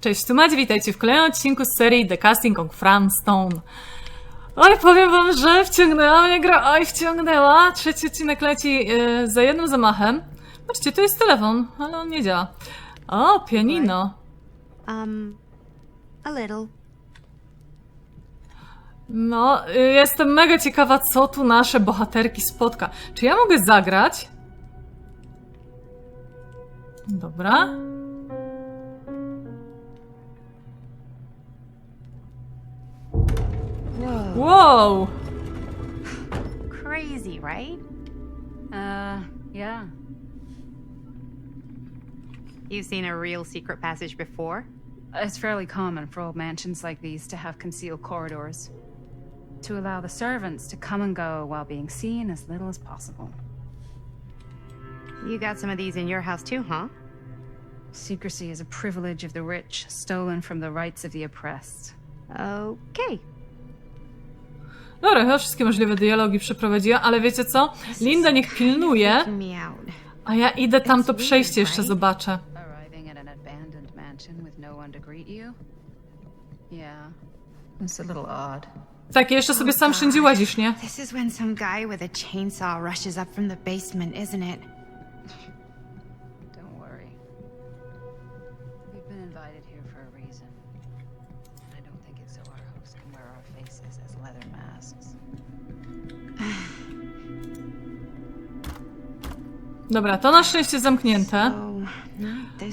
Cześć, tu Madzi, witajcie w kolejnym odcinku z serii The Casting of Stone. Oj, powiem wam, że wciągnęła mnie gra, oj, wciągnęła. Trzeci odcinek leci za jednym zamachem. Patrzcie, tu jest telefon, ale on nie działa. O, pianino. A little. No, jestem mega ciekawa, co tu nasze bohaterki spotka. Czy ja mogę zagrać? Dobra. Wow! Crazy, right? Yeah. You've seen a real secret passage before? It's fairly common for old mansions like these to have concealed corridors. To allow the servants to come and go while being seen as little as possible. You got some of these in your house too, huh? Secrecy is a privilege of the rich, stolen from the rights of the oppressed. Okay. Dobra, chyba wszystkie możliwe dialogi przeprowadziła, ale wiecie co? Linda niech pilnuje, Me out. a ja idę tam to przejście jeszcze zobaczę. Arriving at an abandoned mansion with no one to greet you? Yeah. It's a little odd. Tak, i jeszcze sobie sam wszędzie łazisz, nie? This is when some guy with a chainsaw rushes up from the basement, isn't it? Don't worry. We've been invited here for a reason. I don't think it's so our host can wear our faces as leather masks. Dobra, to na szczęście zamknięte.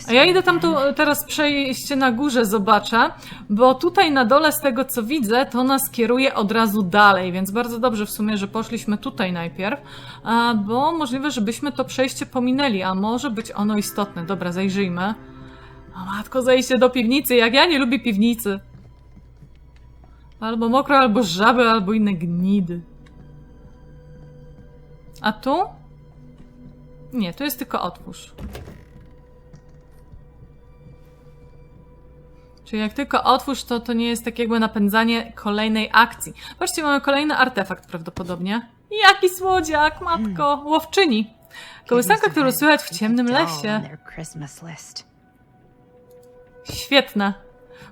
A ja idę tam teraz przejście na górze zobaczę, bo tutaj na dole z tego co widzę, to nas kieruje od razu dalej, więc bardzo dobrze w sumie, że poszliśmy tutaj najpierw, bo możliwe, żebyśmy to przejście pominęli, a może być ono istotne. Dobra, zajrzyjmy. O matko, zejście do piwnicy, jak ja nie lubię piwnicy. Albo mokro, albo żaby, albo inne gnidy. A tu? Nie, tu jest tylko otwórz. Czyli jak tylko otwórz, to nie jest tak jakby napędzanie kolejnej akcji. Patrzcie, mamy kolejny artefakt prawdopodobnie. Jaki słodziak, matko! Łowczyni. Kołysanka, którą słychać w ciemnym lesie. Świetne.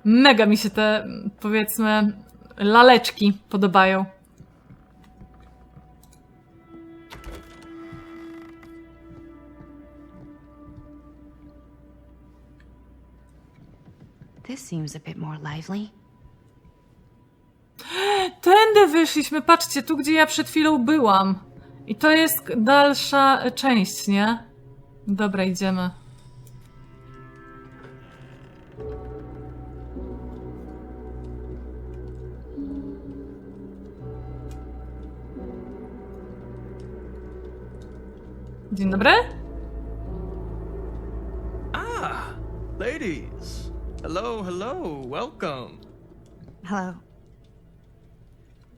Mega mi się te, powiedzmy, laleczki podobają. This seems a bit more lively. Tędy wyszliśmy, patrzcie, tu gdzie ja przed chwilą byłam. I to jest dalsza część, nie? Dobra, idziemy. Dzień dobry. Ladies, hello, hello, welcome. Hello.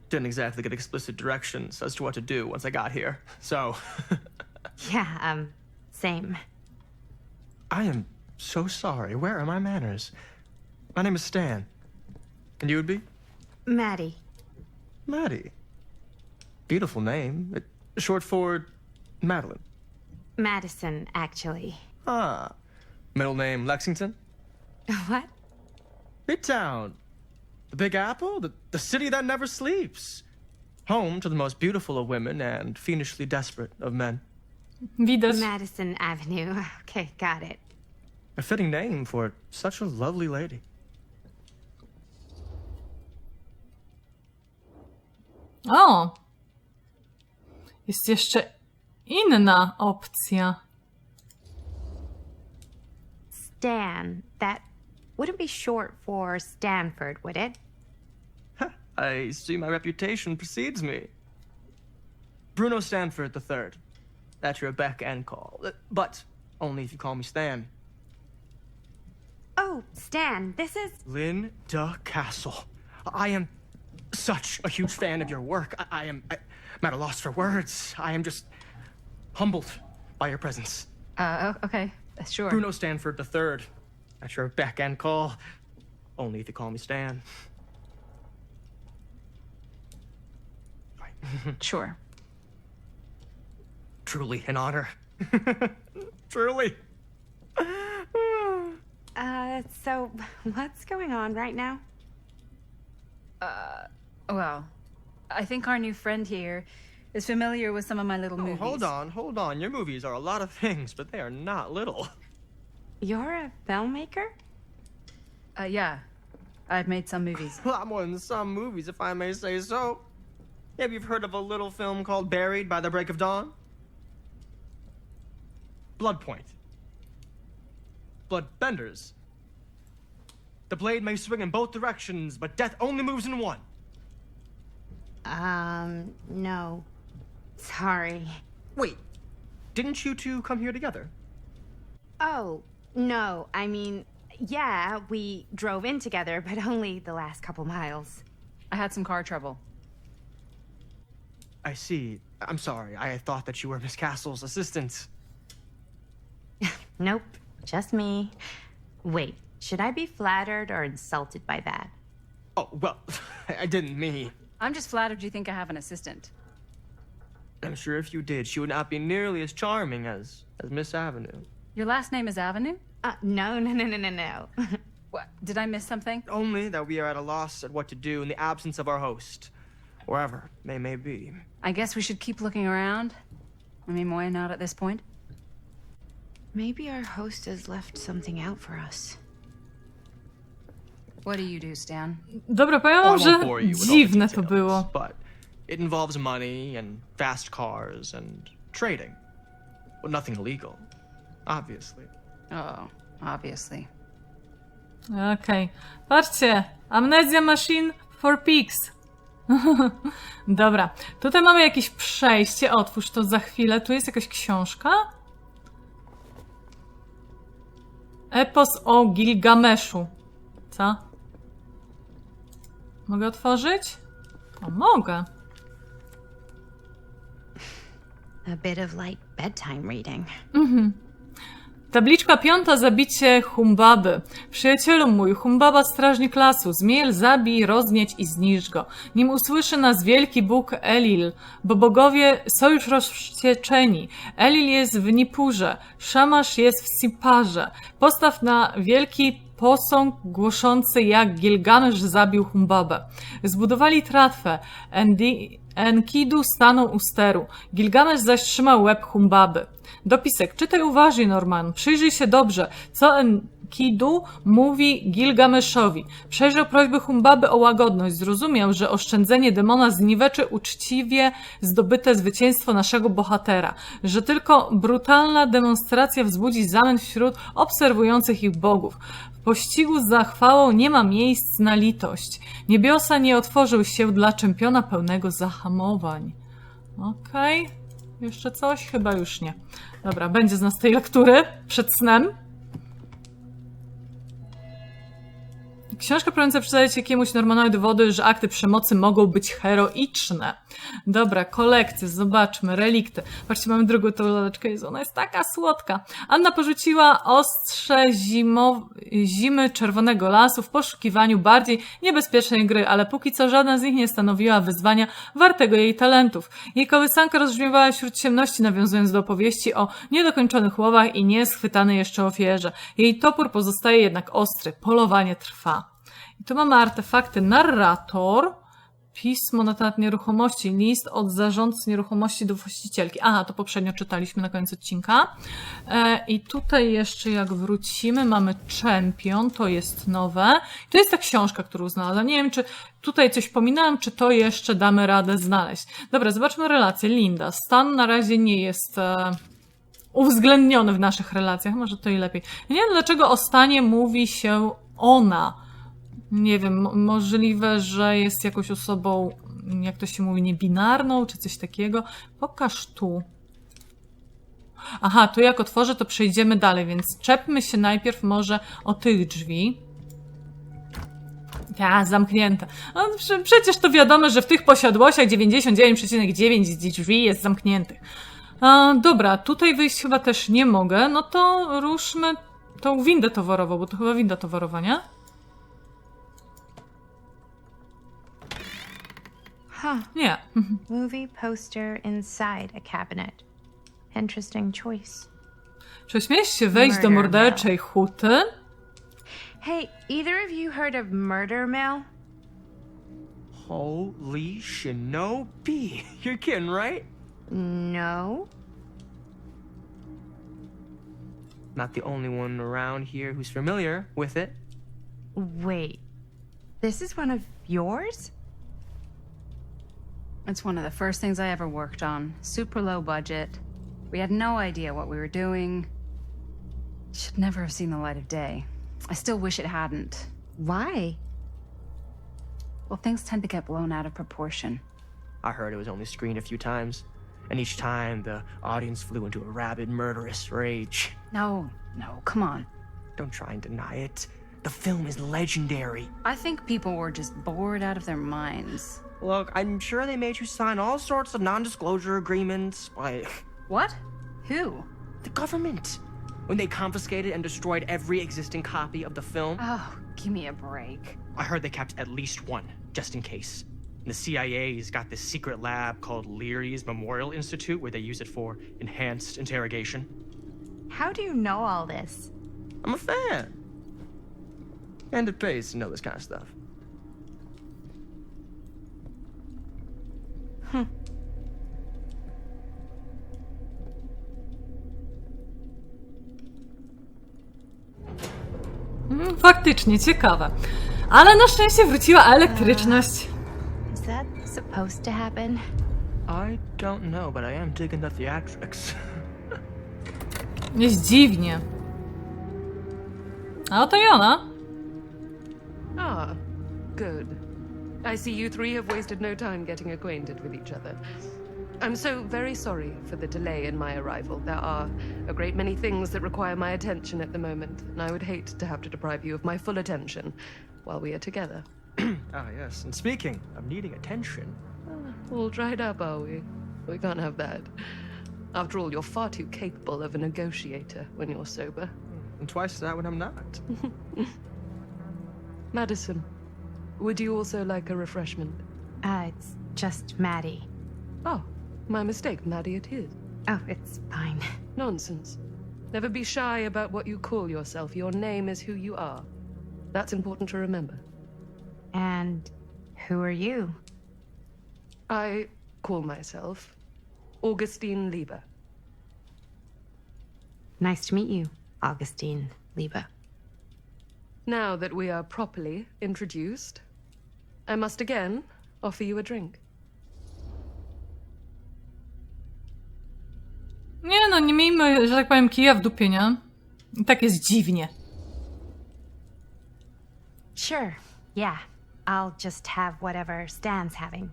Didn't exactly get explicit directions as to what to do once I got here, so... Yeah, same. I am so sorry. Where are my manners? My name is Stan. And you would be? Maddie. Maddie. Beautiful name. Short for Madeline. Madison, actually. Ah. Middle name Lexington? What? Midtown. The Big Apple? The city that never sleeps. Home to the most beautiful of women and fiendishly desperate of men. Widać. Madison Avenue. Okay, got it. A fitting name for such a lovely lady. O! Jest jeszcze inna opcja. Stan. That wouldn't be short for Stanford, would it? I see my reputation precedes me. Bruno Stanford III. At your beck and call. But only if you call me Stan. Oh, Stan, this is... Linda Castle. I am such a huge fan of your work. I'm at a loss for words. I am just humbled by your presence. Okay, sure. Bruno Stanford III. At your beck and call. Only if you call me Stan. Sure. Truly an honor. Truly. So So, what's going on right now? Well, I think our new friend here is familiar with some of my little Oh, movies. hold on. Your movies are a lot of things, but they are not little. You're a filmmaker? Yeah. I've made some movies. A lot more than some movies, if I may say so. Maybe you've heard of a little film called Buried by the Break of Dawn? Blood Point. Bloodbenders. The blade may swing in both directions, but death only moves in one. No. Sorry. Wait, didn't you two come here together? Oh, no. I mean, yeah, we drove in together, but only the last couple miles. I had some car trouble. I see. I'm sorry. I thought that you were Miss Castle's assistant. Nope, just me. Wait, should I be flattered or insulted by that? Oh, well, I didn't mean. I'm just flattered you think I have an assistant. I'm sure if you did, she would not be nearly as charming as Miss Avenue. Your last name is Avenue? No. What? Did I miss something? Only that we are at a loss at what to do in the absence of our host, wherever they may be. I guess we should keep looking around. I mean, why not at this point? Maybe our host has left something out for us. What do you do, Stan? Dobra, powiem I wam, won't że bore you with all the dziwne to details, było. But it involves money and fast cars and trading. Well, nothing illegal, obviously. Oh, obviously. Okej. Patrzcie. Amnesia Machine for Pigs. Dobra. Tutaj mamy jakieś przejście. Otwórz to za chwilę. Tu jest jakaś książka. Epos o Gilgameszu. Co? Mogę otworzyć? O, mogę. A bit of light bedtime reading. Tabliczka 5. Zabicie Humbaby. Przyjacielu mój, Humbaba strażnik lasu. Zmiel, zabij, roznieć i zniszcz go. Nim usłyszy nas wielki Bóg Elil, bo bogowie są już rozwścieczeni. Elil jest w Nipurze, Szamasz jest w Siparze. Postaw na wielki posąg głoszący, jak Gilgamesz zabił Humbabę. Zbudowali tratwę. Enkidu stanął u steru. Gilgamesz zaś trzymał łeb Humbaby. Dopisek. Czytaj uważnie, Norman. Przyjrzyj się dobrze, co Enkidu mówi Gilgameszowi. Przejrzał prośbę Humbaby o łagodność. Zrozumiał, że oszczędzenie demona zniweczy uczciwie zdobyte zwycięstwo naszego bohatera. Że tylko brutalna demonstracja wzbudzi zamęt wśród obserwujących ich bogów. W pościgu za chwałą nie ma miejsc na litość. Niebiosa nie otworzył się dla czempiona pełnego zahamowań. Okej. Jeszcze coś? Chyba już nie. Dobra, będzie z nas tej lektury przed snem. Książka próbująca przedstawić jakiemuś Normanowi dowody, że akty przemocy mogą być heroiczne. Dobra, kolekcje, zobaczmy, relikty. Patrzcie, mamy drugą tą laleczkę, Jezu, ona jest taka słodka. Anna porzuciła ostrze zimy czerwonego lasu w poszukiwaniu bardziej niebezpiecznej gry, ale póki co żadna z nich nie stanowiła wyzwania wartego jej talentów. Jej kołysanka rozbrzmiewała wśród ciemności, nawiązując do opowieści o niedokończonych łowach i nieschwytanej jeszcze ofierze. Jej topór pozostaje jednak ostry, polowanie trwa. I tu mamy artefakty narrator, pismo na temat nieruchomości, list od zarządcy nieruchomości do właścicielki. Aha, to poprzednio czytaliśmy na końcu odcinka. I tutaj jeszcze jak wrócimy, mamy Champion, to jest nowe. To jest ta książka, którą znalazłam. Nie wiem, czy tutaj coś pominąłem, czy to jeszcze damy radę znaleźć. Dobra, zobaczmy relacje. Linda. Stan na razie nie jest uwzględniony w naszych relacjach. Może to i lepiej. Nie wiem, dlaczego o Stanie mówi się ona. Nie wiem, możliwe, że jest jakąś osobą, jak to się mówi, niebinarną, czy coś takiego. Pokaż tu. Aha, tu jak otworzę, to przejdziemy dalej, więc czepmy się najpierw może o tych drzwi. Zamknięte. No, przecież to wiadomo, że w tych posiadłościach 99,9 drzwi jest zamkniętych. Dobra, tutaj wyjść chyba też nie mogę, no to ruszmy tą windę towarową, bo to chyba winda towarowa, nie? Nie. Movie poster inside a cabinet. Interesting choice. Czy śmiesz się wejść do morderczej huty? Hey, either of you heard of Murder Mill? Holy shinobi. You're kidding, right? No. Not the only one around here who's familiar with it. Wait, this is one of yours? It's one of the first things I ever worked on. Super low budget. We had no idea what we were doing. Should never have seen the light of day. I still wish it hadn't. Why? Well, things tend to get blown out of proportion. I heard it was only screened a few times, and each time the audience flew into a rabid, murderous rage. No, come on. Don't try and deny it. The film is legendary. I think people were just bored out of their minds. Look, I'm sure they made you sign all sorts of non-disclosure agreements. Like, What? Who? the government. When they confiscated and destroyed every existing copy of the film. Oh, give me a break. I heard they kept at least one, just in case. The CIA's got this secret lab called Leary's Memorial Institute where they use it for enhanced interrogation. How do you know all this? I'm a fan. And it pays to know this kind of stuff. Faktycznie, ciekawe. Ale na szczęście wróciła elektryczność. Is that supposed to happen? I don't know, but I am digging the theatrics. Jest dziwnie. A oto i ona. Ah, good. I see you three have wasted no time getting acquainted with each other. I'm so very sorry for the delay in my arrival. There are a great many things that require my attention at the moment, and I would hate to have to deprive you of my full attention while we are together. Ah, yes. And speaking of needing attention. All dried up, are we? We can't have that. After all, you're far too capable of a negotiator when you're sober. And twice that when I'm not. Madison, would you also like a refreshment? It's just Maddie. Oh, my mistake, Maddie it is. Oh, it's fine. Nonsense. Never be shy about what you call yourself. Your name is who you are. That's important to remember. And who are you? I call myself Augustine Lieber. Nice to meet you, Augustine Lieber. Now that we are properly introduced, I must again offer you a drink. Nie no, nie miejmy, że tak powiem, kija w dupie, nie? I tak jest dziwnie. Sure, yeah. I'll just have whatever Stan's having.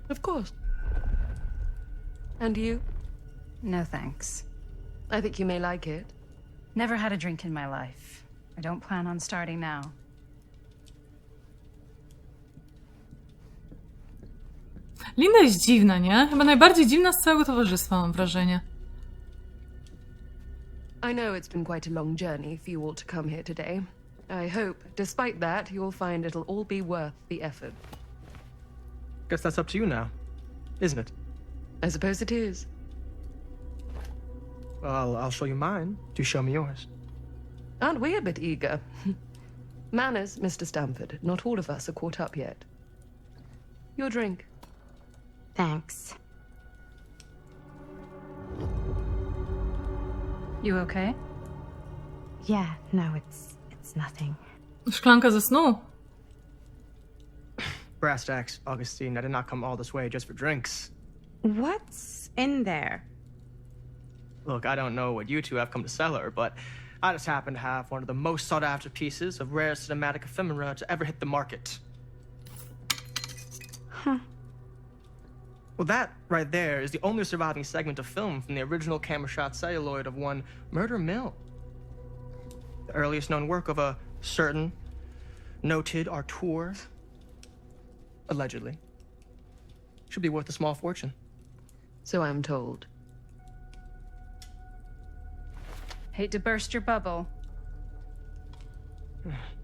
Of course. And you? No thanks. I think you may like it. Never had a drink in my life. I don't plan on starting now. Linda jest dziwna, nie? Chyba najbardziej dziwna z całego towarzystwa, mam wrażenie. I know it's been quite a long journey for you all to come here today. I hope, despite that, you'll find it'll all be worth the effort. Guess that's up to you now, isn't it? I suppose it is. Well, I'll show you mine. Do show me yours. Aren't we a bit eager? Manners, Mr. Stamford. Not all of us are caught up yet. Your drink. Thanks. You okay? Yeah, no, it's nothing. Szklanka ze snu. Brass tacks, Augustine. I did not come all this way just for drinks. What's in there? Look, I don't know what you two have come to cellar, but I just happen to have one of the most sought-after pieces of rare cinematic ephemera to ever hit the market. Huh. Well, that right there is the only surviving segment of film from the original camera shot celluloid of one Murder Mill. The earliest known work of a certain noted auteur, allegedly. Should be worth a small fortune. So I'm told. Hate to burst your bubble.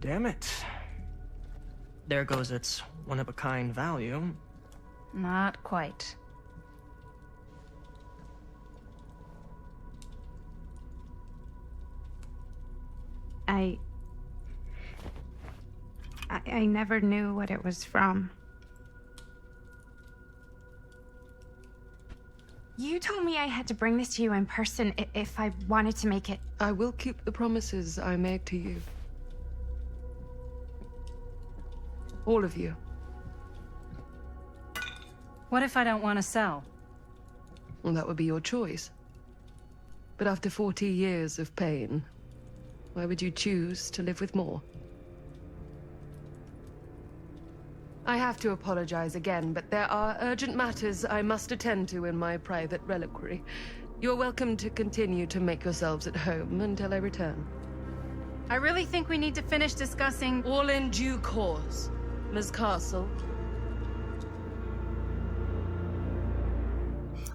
Damn it. There goes its one-of-a-kind value. Not quite. I never knew what it was from. You told me I had to bring this to you in person if I wanted to make it. I will keep the promises I made to you. All of you. What if I don't want to sell? Well, that would be your choice. But after 40 years of pain, why would you choose to live with more? I have to apologize again, but there are urgent matters I must attend to in my private reliquary. You're welcome to continue to make yourselves at home until I return. I really think we need to finish discussing... All in due course, Miss Castle.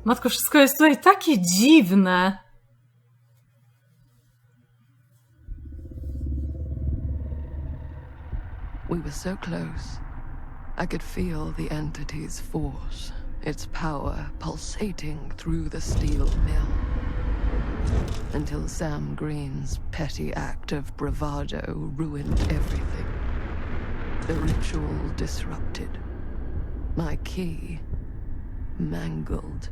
Matko, wszystko jest tutaj takie dziwne. We were so close. I could feel the entity's force, its power pulsating through the steel mill. Until Sam Green's petty act of bravado ruined everything. The ritual disrupted. My key mangled.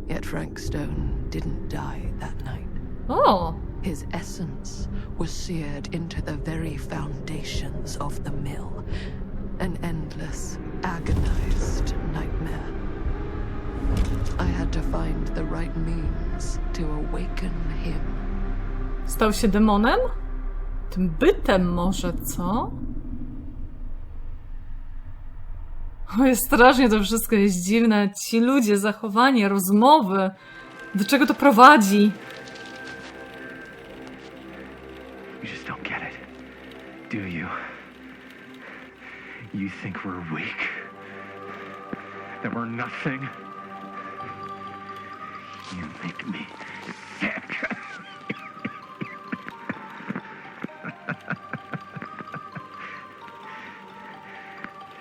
Yet Frank Stone didn't die that night. O! His essence was seared into the very foundations of the mill. An endless, agonized nightmare. I had to find the right means to awaken him. Stał się demonem? Tym bytem może, co? Oj, strasznie to wszystko jest dziwne. Ci ludzie, zachowanie, rozmowy. Do czego to prowadzi? You just don't get it, do you? You think we're weak? That we're nothing? You make me sick.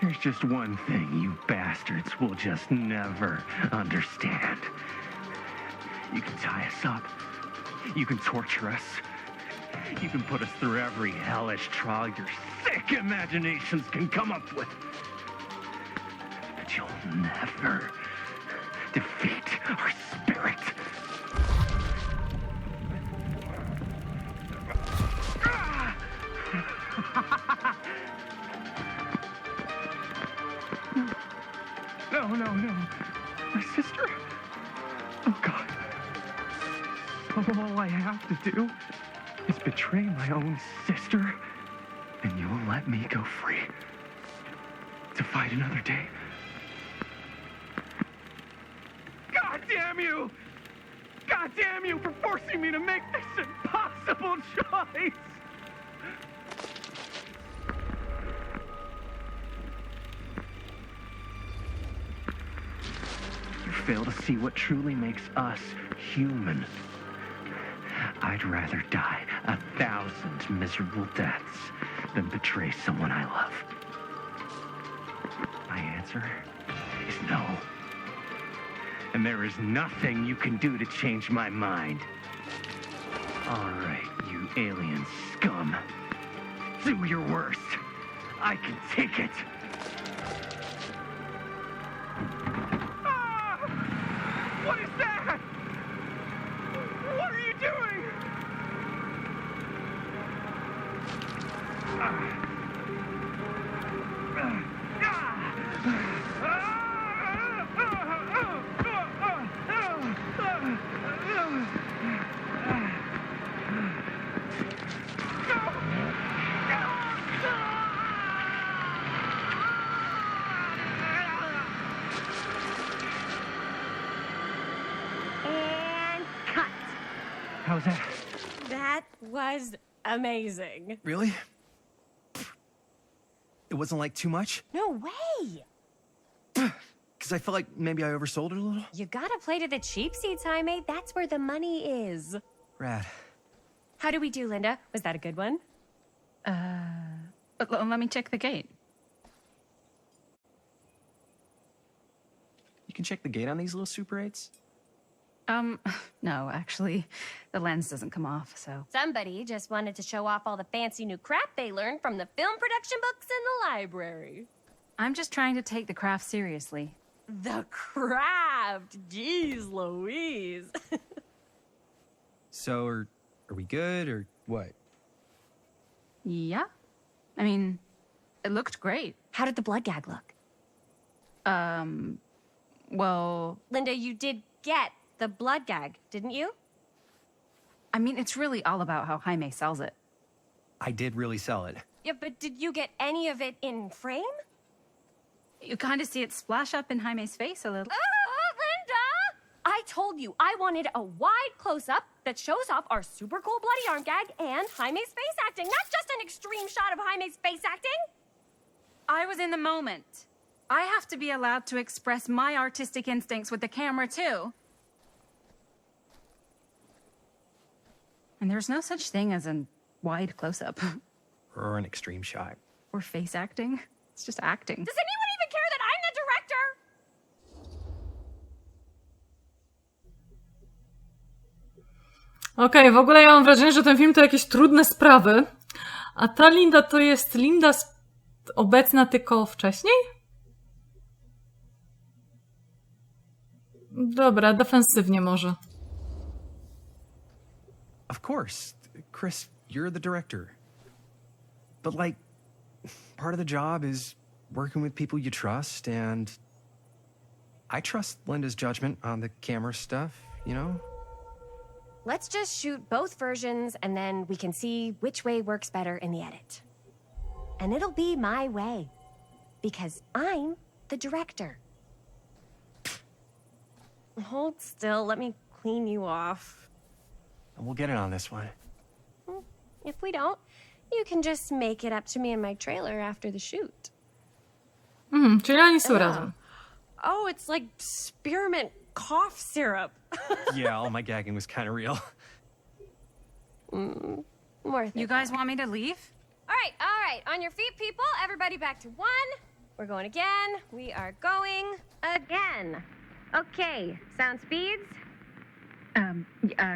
There's just one thing you bastards will just never understand. You can tie us up. You can torture us. You can put us through every hellish trial your sick imaginations can come up with. But you'll never defeat our spirit. No, no, no. My sister? Oh, God. All I have to do is betray my own sister, and you will let me go free to fight another day. God damn you! God damn you for forcing me to make this impossible choice! You fail to see what truly makes us human. I'd rather die 1,000 miserable deaths than betray someone I love. My answer is no. And there is nothing you can do to change my mind. All right, you alien scum. Do your worst. I can take it. Ah! What is that? What are you doing? And cut. How's that? That was amazing. Really? It wasn't like too much? No way. Because I felt like maybe I oversold it a little? You gotta play to the cheap seats, Jaime. That's where the money is. Rad. How do we do, Linda? Was that a good one? Let me check the gate. You can check the gate on these little Super 8s? No, actually, the lens doesn't come off, so. Somebody just wanted to show off all the fancy new crap they learned from the film production books in the library. I'm just trying to take the craft seriously. The craft! Jeez Louise. So, are we good or what? Yeah? I mean, it looked great. How did the blood gag look? Well, Linda, you did get the blood gag, didn't you? I mean, it's really all about how Jaime sells it. I did really sell it. Yeah, but did you get any of it in frame? You kind of see it splash up in Jaime's face a little. Linda! I told you I wanted a wide close-up that shows off our super cool bloody arm gag and Jaime's face acting, not just an extreme shot of Jaime's face acting. I was in the moment. I have to be allowed to express my artistic instincts with the camera, too. And there's no such thing as a wide close-up. Or an extreme shot. Or face acting. It's just acting. Does anyone even care that I'm the director? Okej, w ogóle ja mam wrażenie, że ten film to jakieś trudne sprawy, a ta Linda to jest Linda obecna tylko wcześniej? Dobra, defensywnie może. Of course. Chris, you're the director. But, like, part of the job is working with people you trust, and I trust Linda's judgment on the camera stuff, you know? Let's just shoot both versions and then we can see which way works better in the edit. And it'll be my way. Because I'm the director. Hold still, let me clean you off. And we'll get it on this one. If we don't, you can just make it up to me in my trailer after the shoot. Czyli oni są razem. Oh, it's like spearmint cough syrup. Yeah, all my gagging was kind of real. More You guys want me to leave? All right. On your feet, people. Everybody back to one. We're going again. We are going again. Okay, sound speeds.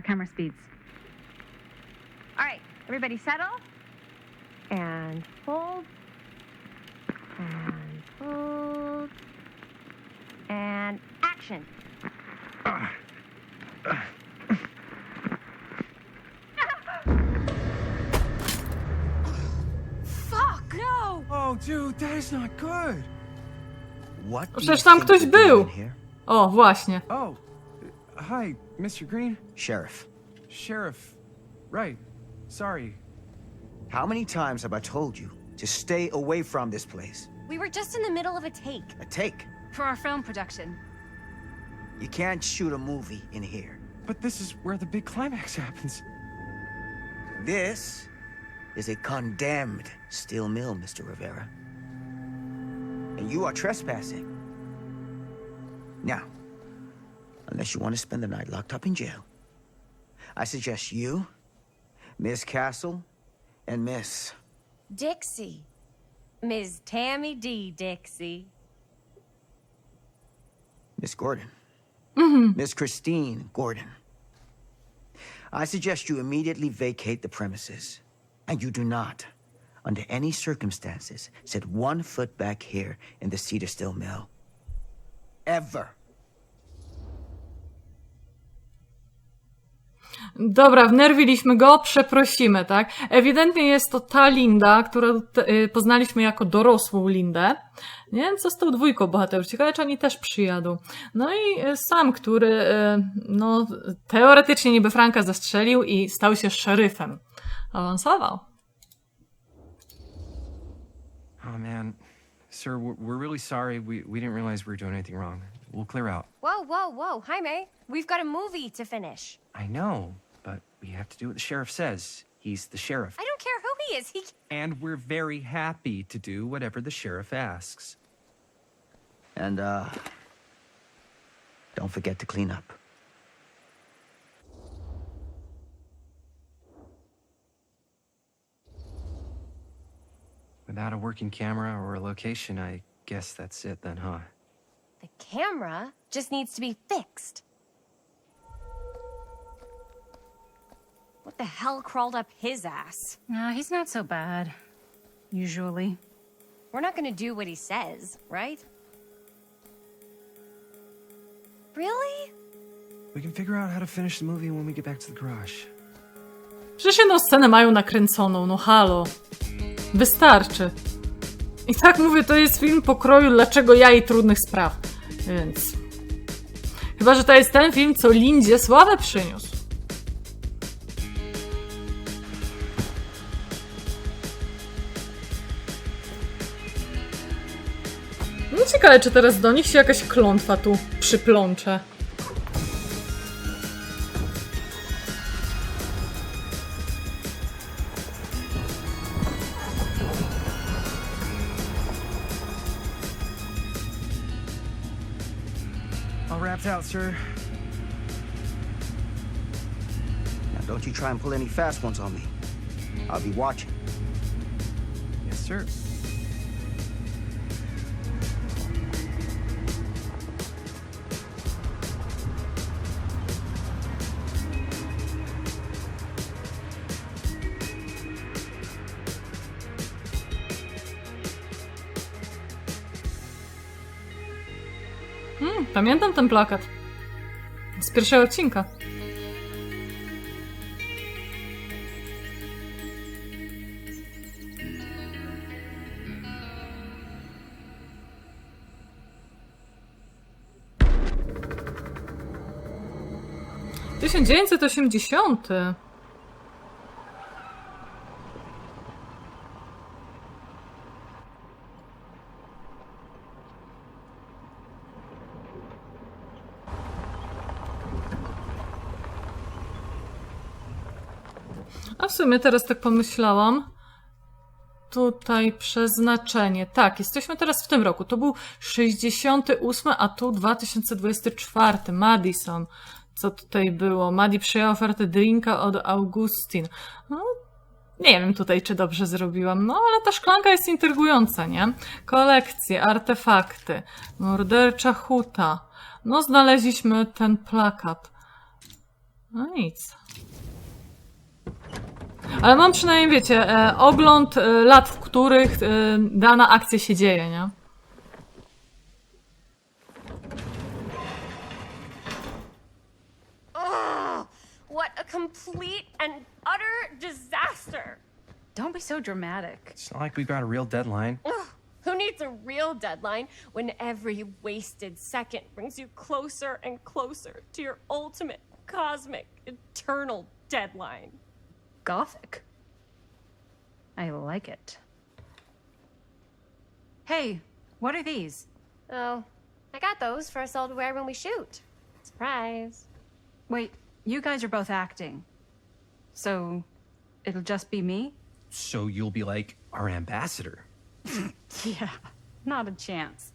Camera speeds. All right, everybody settle. And hold. And hold. And action. Fuck, no! Oh, dude, that is not good. What? Przecież tam ktoś był. O, właśnie. Oh, hi, Mr. Green. Sheriff. Sheriff. Right. Sorry. How many times have I told you to stay away from this place? We were just in the middle of a take. A take. For our film production. You can't shoot a movie in here. But this is where the big climax happens. This is a condemned steel mill, Mr. Rivera. And you are trespassing. Now, unless you want to spend the night locked up in jail, I suggest you, Miss Castle, and Miss... Dixie. Ms. Tammy D. Dixie. Miss Gordon. Miss Christine Gordon. I suggest you immediately vacate the premises. And you do not, under any circumstances, set 1 foot back here in the Cedar Still Mill. Ever. Dobra, wnerwiliśmy go, przeprosimy, tak? Ewidentnie jest to ta Linda, którą poznaliśmy jako dorosłą Lindę. Nie wiem, co z tą dwójką bohaterów. Ciekawe, czy oni też przyjadą. No i sam, który, no, teoretycznie niby Franka zastrzelił i stał się szeryfem. Awansował. Oh, man. Sir, we're really sorry. We didn't realize we were doing anything wrong. We'll clear out. Whoa. Jaime, we've got a movie to finish. I know, but we have to do what the sheriff says. He's the sheriff. I don't care who he is. And we're very happy to do whatever the sheriff asks. And, don't forget to clean up. Without a working camera or a location, I guess that's it then, huh? The camera just needs to be fixed. what the hell crawled up his ass? Nah, he's not so bad. Usually. We're not gonna do what he says, right? Really? We can figure out how to finish the movie when we get back to the garage. Przecież jedną scenę mają nakręconą, no halo. Wystarczy. I tak mówię, to jest film pokroju Dlaczego ja i trudnych spraw. Więc... Chyba, że to jest ten film, co Lindzie sławę przyniósł. No ciekawe, czy teraz do nich się jakaś klątwa tu przyplącze. All wrapped out, sir. Now, don't you try and pull any fast ones on me. I'll be watching. Yes, sir. Pamiętam ten plakat. Z pierwszego odcinka. W 1980. A w sumie teraz tak pomyślałam. Tutaj przeznaczenie. Tak, jesteśmy teraz w tym roku. To był 68, a tu 2024. Madison. Co tutaj było? Maddie przyjęła ofertę drinka od Augustine. No, nie wiem tutaj, czy dobrze zrobiłam. No, ale ta szklanka jest intrygująca, nie? Kolekcje, artefakty, mordercza huta. No, znaleźliśmy ten plakat. No nic. Ale mam przynajmniej, wiecie, ogląd lat, w których dana akcja się dzieje, nie? Oh, what a complete and utter disaster! Don't be so dramatic. It's not like we've got a real deadline. Ugh, who needs a real deadline when every wasted second brings you closer and closer to your ultimate, cosmic, eternal deadline? Gothic. I like it. Hey, what are these? Oh, I got those for us all to wear when we shoot. Surprise. Wait, you guys are both acting. So, it'll just be me? So you'll be like our ambassador. Yeah, not a chance.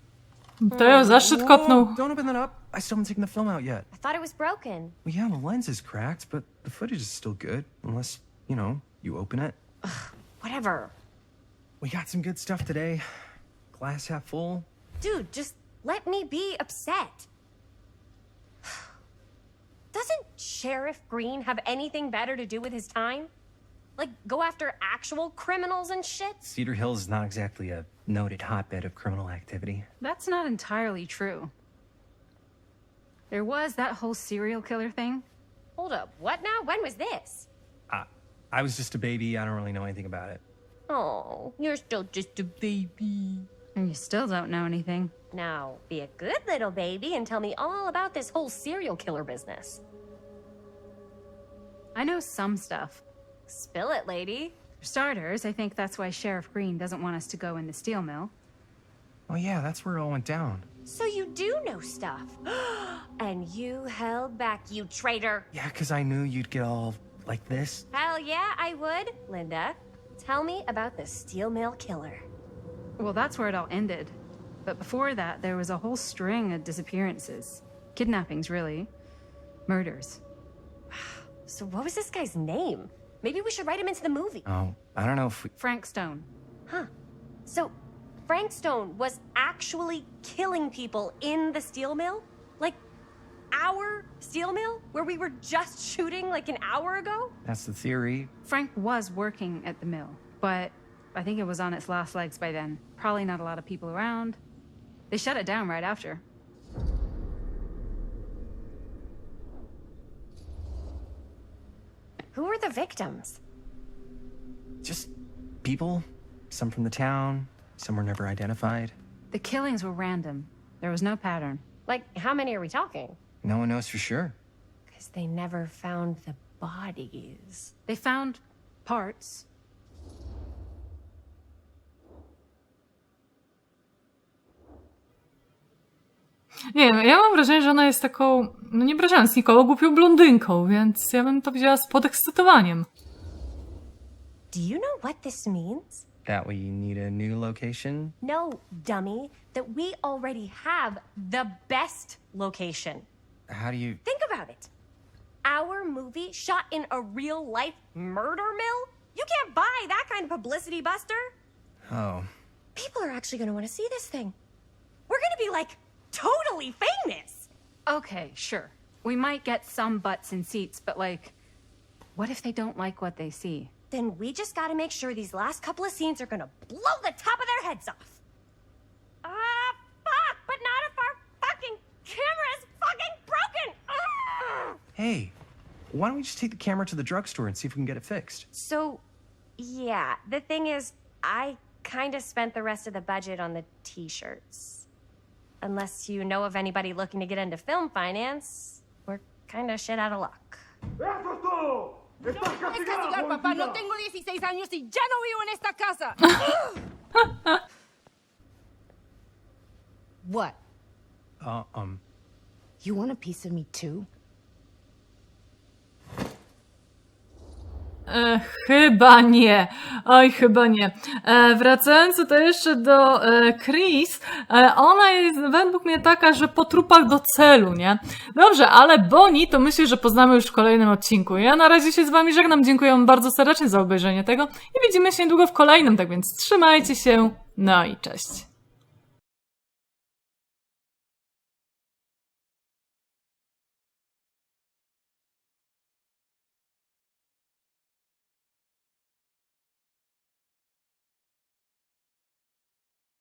To ja zaszczyt kopnął. Don't open that up. I still haven't taken the film out yet. I thought it was broken. Well, yeah, the lens is cracked, but the footage is still good. Unless, you know, you open it. Whatever. We got some good stuff today. Glass half full. Dude, just let me be upset. Doesn't Sheriff Green have anything better to do with his time? Like, go after actual criminals and shit? Cedar Hills is not exactly a noted hotbed of criminal activity. That's not entirely true. There was that whole serial killer thing. Hold up, what now? When was this? I was just a baby. I don't really know anything about it. Oh, you're still just a baby. And you still don't know anything. Now, be a good little baby and tell me all about this whole serial killer business. I know some stuff. Spill it, lady. For starters, I think that's why Sheriff Green doesn't want us to go in the steel mill. Oh yeah, that's where it all went down. So you do know stuff. And you held back, you traitor. Yeah, because I knew you'd get all like this. Hell yeah, I would. Linda, tell me about the steel mill killer. Well, that's where it all ended. But before that, there was a whole string of disappearances. Kidnappings, really. Murders. So what was this guy's name? Maybe we should write him into the movie. Oh, I don't know if we... Frank Stone. Huh. So Frank Stone was actually killing people in the steel mill? our steel mill where we were just shooting like an hour ago? That's the theory. Frank was working at the mill, but I think it was on its last legs by then. Probably not a lot of people around. They shut it down right after. Who were the victims? Just people. Some from the town, some were never identified. The killings were random. There was no pattern. Like, how many are we talking? No one knows for sure. Because they never found the bodies. They found parts. Nie wiem, ja mam wrażenie, że ona jest taką, no nie obrażając nikogo, głupią blondynką, więc ja bym to wzięła z podekscytowaniem. Do you know what this means? That we need a new location? No, dummy. That we already have the best location. How do you... Think about it. Our movie shot in a real-life murder mill? You can't buy that kind of publicity, Buster. Oh. People are actually going to want to see this thing. We're going to be, like, totally famous. Okay, sure. We might get some butts in seats, but like, what if they don't like what they see? Then we just gotta make sure these last couple of scenes are gonna blow the top of their heads off. Fuck, but not if our fucking camera is fucking broken! Ugh! Hey, why don't we just take the camera to the drugstore and see if we can get it fixed? So, yeah, the thing is, I kinda spent the rest of the budget on the t-shirts. Unless you know of anybody looking to get into film finance, we're kinda shit out of luck. Es castigar, papá. No tengo 16 años y ya no vivo en esta casa. What? You want a piece of me too? Chyba nie. Oj, chyba nie. Wracając tutaj jeszcze do Chris, ona jest według mnie taka, że po trupach do celu, nie? Dobrze, ale Bonnie to myślę, że poznamy już w kolejnym odcinku. Ja na razie się z wami żegnam, dziękuję wam bardzo serdecznie za obejrzenie tego i widzimy się niedługo w kolejnym, tak więc trzymajcie się, no i cześć.